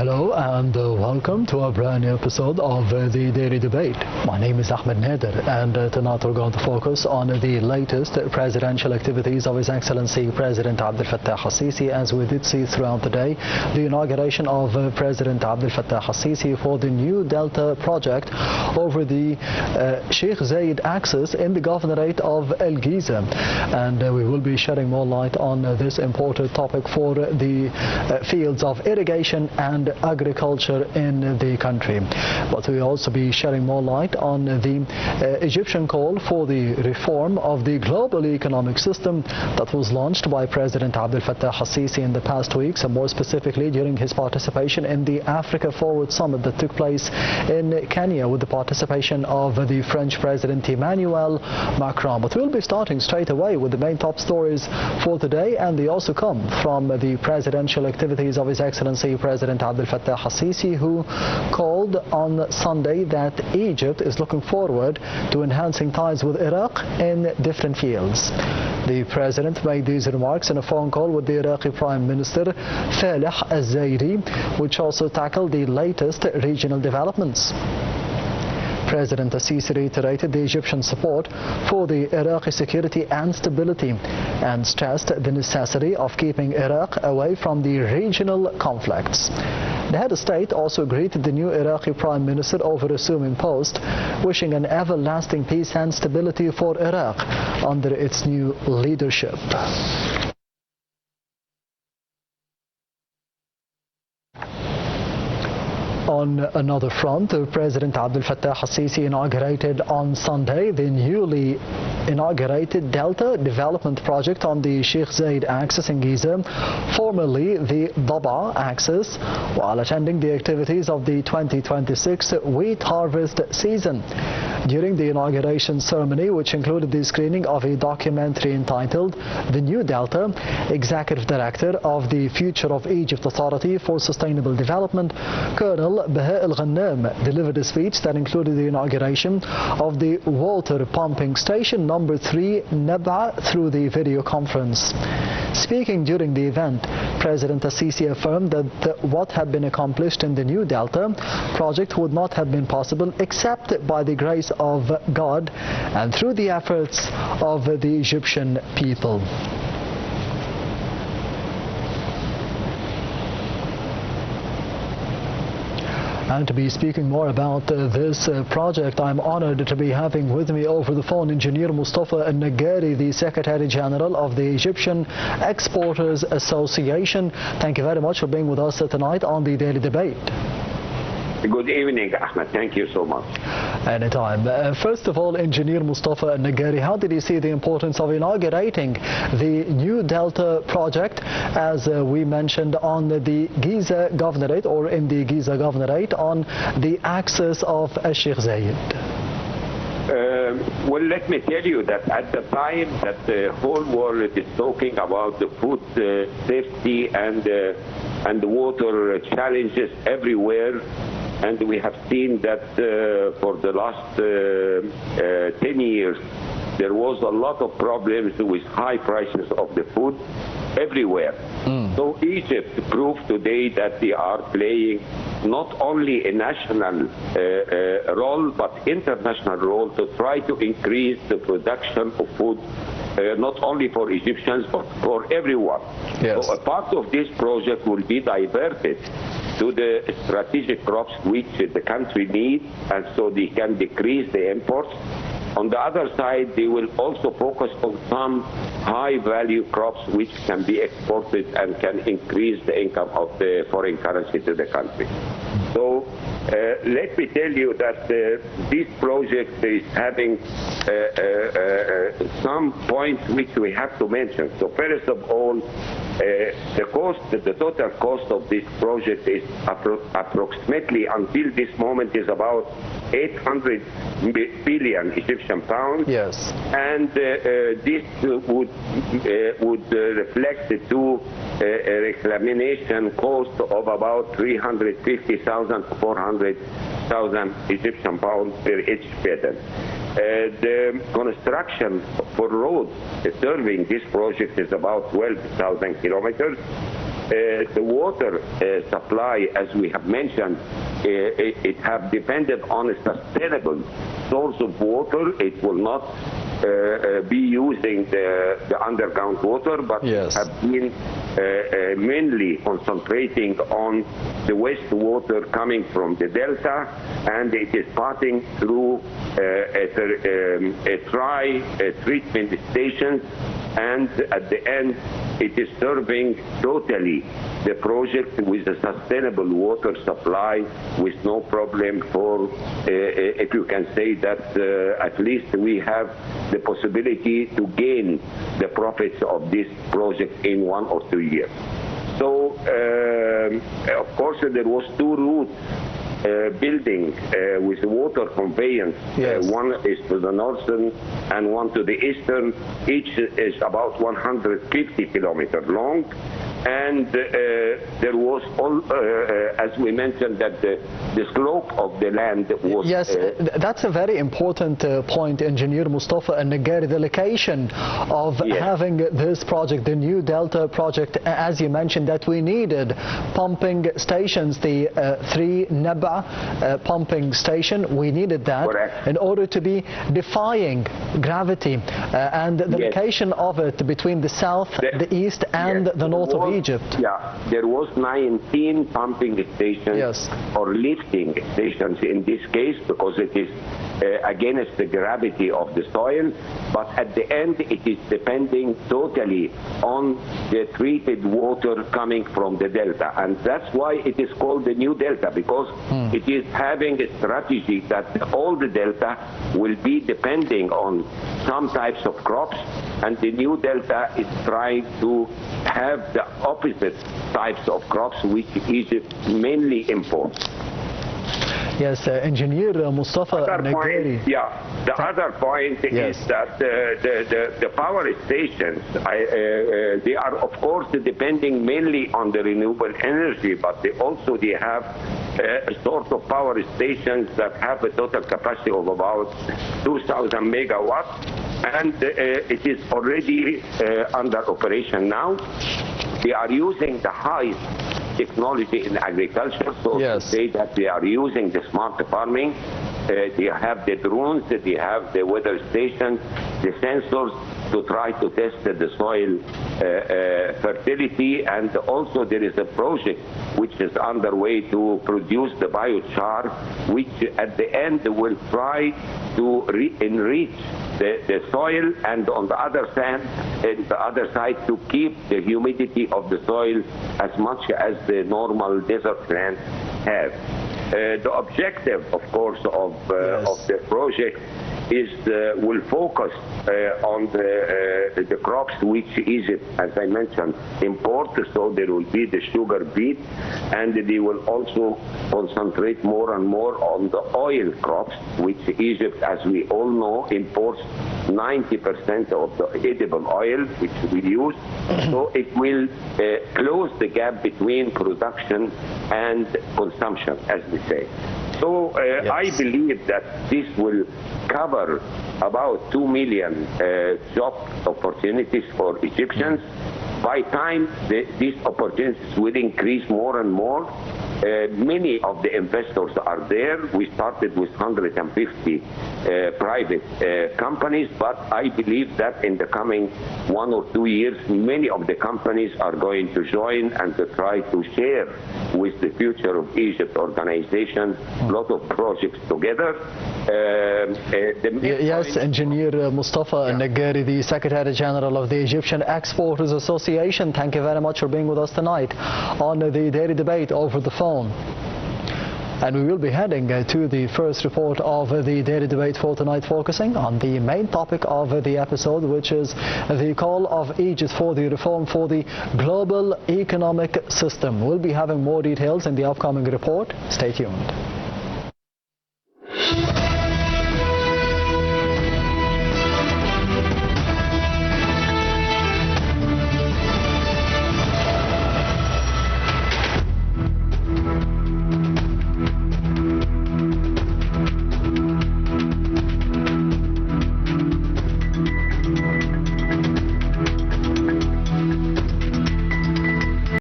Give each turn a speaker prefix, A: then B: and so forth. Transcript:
A: Hello and welcome to a brand new episode of the Daily Debate. My name is Ahmed Nader, and tonight we're going to focus on the latest presidential activities of His Excellency President Abdel Fattah al-Sisi. As we did see throughout the day, the inauguration of President Abdel Fattah al-Sisi for the new Delta project over the Sheikh Zayed axis in the governorate of El Giza, and we will be shedding more light on this important topic for the fields of irrigation and agriculture in the country. But we will also be shedding more light on the Egyptian call for the reform of the global economic system that was launched by President Abdel Fattah al-Sisi in the past weeks, and more specifically during his participation in the Africa Forward Summit that took place in Kenya with the participation of the French President Emmanuel Macron. But we'll be starting straight away with the main top stories for today, and they also come from the presidential activities of His Excellency President Abdel Fattah al-Sisi, who called on Sunday that Egypt is looking forward to enhancing ties with Iraq in different fields. The president made these remarks in a phone call with the Iraqi Prime Minister Falih al-Zaidi, which also tackled the latest regional developments. President al-Sisi reiterated the Egyptian support for the Iraqi security and stability and stressed the necessity of keeping Iraq away from the regional conflicts. The head of state also greeted the new Iraqi Prime Minister over assuming post, wishing an everlasting peace and stability for Iraq under its new leadership. On another front, President Abdel Fattah al-Sisi inaugurated on Sunday the newly inaugurated Delta Development Project on the Sheikh Zayed axis in Giza, formerly the Daba axis, while attending the activities of the 2026 wheat harvest season. During the inauguration ceremony, which included the screening of a documentary entitled The New Delta, Executive Director of the Future of Egypt Authority for Sustainable Development, Colonel Baha al-Ghannam, delivered a speech that included the inauguration of the water pumping station number 3 Nab'a through the video conference. Speaking during the event, President al-Sisi affirmed that what had been accomplished in the New Delta project would not have been possible except by the grace of God and through the efforts of the Egyptian people. And to be speaking more about this project, I'm honored to be having with me over the phone Engineer Mostafa and Naggari, the Secretary General of the Egyptian Exporters Association. Thank you very much for being with us tonight on the Daily Debate.
B: Good evening, Ahmed. Thank you so much.
A: Anytime. First of all, Engineer Mostafa and Naggari, how did you see the importance of inaugurating the new Delta project, as we mentioned, on the Giza Governorate, or in the Giza Governorate, on the axis of Sheikh Zayed?
B: Well, let me tell you that at the time that the whole world is talking about the food safety and the water challenges everywhere, and we have seen that for the last 10 years, there was a lot of problems with high prices of the food everywhere. So Egypt proved today that they are playing not only a national role, but international role to try to increase the production of food, not only for Egyptians, but for everyone.
A: Yes.
B: So a part of this project will be diverted to the strategic crops which the country needs, and so they can decrease the imports. On the other side, they will also focus on some high-value crops which can be exported and can increase the income of the foreign currency to the country. So let me tell you that this project is having some points which we have to mention. So first of all, the total cost of this project is approximately, until this moment, is about 800 billion Egyptian pounds. Yes. And this would reflect to a reclamation cost of about 350,000 to 400,000 Egyptian pounds per each pedal. The construction for roads serving this project is about 12,000 kilometers. the water supply, as we have mentioned, it have depended on a sustainable source of water. It will not be using the underground water, but
A: yes,
B: have been mainly concentrating on the wastewater coming from the delta, and it is passing through a dry treatment station, and at the end it is serving totally the project with a sustainable water supply with no problem for, if you can say that at least we have the possibility to gain the profits of this project in 1 or 2 years. So, of course, there was 2 routes building with water conveyance.
A: Yes.
B: One is to the northern and one to the eastern. Each is about 150 kilometers long. And there was, as we mentioned, that the slope of the land was...
A: Yes, that's a very important point, Engineer Mostafa and Naggari, the location of having this project, the new Delta project, as you mentioned, that we needed pumping stations, the 3 Naba pumping station, we needed that. Correct. In order to be defying gravity, and the location of it between the south, the east, and the north of Egypt.
B: Yeah, there was 19 pumping stations or lifting stations in this case, because it is against the gravity of the soil, but at the end it is depending totally on the treated water coming from the delta, and that's why it is called the new delta, because it is having a strategy that all the delta will be depending on some types of crops, and the new delta is trying to have the opposite types of crops, which Egypt mainly imports.
A: Yes, Engineer Mostafa Naggari.
B: The other point is that the power stations, they are of course depending mainly on the renewable energy, but they have a sort of power stations that have a total capacity of about 2,000 megawatts, and it is already under operation now. They are using the highest technology in agriculture, so to say that they are using the smart farming. They have the drones, they have the weather stations, the sensors to try to test the soil fertility, and also there is a project which is underway to produce the biochar, which at the end will try to enrich the soil, and on the other side to keep the humidity of the soil as much as the normal desert plants have. The objective, of course, of the project is will focus on the crops which Egypt, as I mentioned, imports. So there will be the sugar beet, and they will also concentrate more and more on the oil crops, which Egypt, as we all know, imports 90% of the edible oil which we use. So it will close the gap between production and consumption, as we say. So I believe that this will cover about 2 million job opportunities for Egyptians. By time these opportunities will increase more and more. Many of the investors are there. We started with 150 private companies, but I believe that in the coming 1 or 2 years, many of the companies are going to join and to try to share with the Future of Egypt organization a lot of projects together.
A: Yes, Engineer Mostafa Naggari, the Secretary General of the Egyptian Exporters Association, thank you very much for being with us tonight on the Daily Debate over the phone. And we will be heading to the first report of the Daily Debate for tonight, focusing on the main topic of the episode, which is the call of Egypt for the reform for the global economic system. We'll be having more details in the upcoming report. Stay tuned.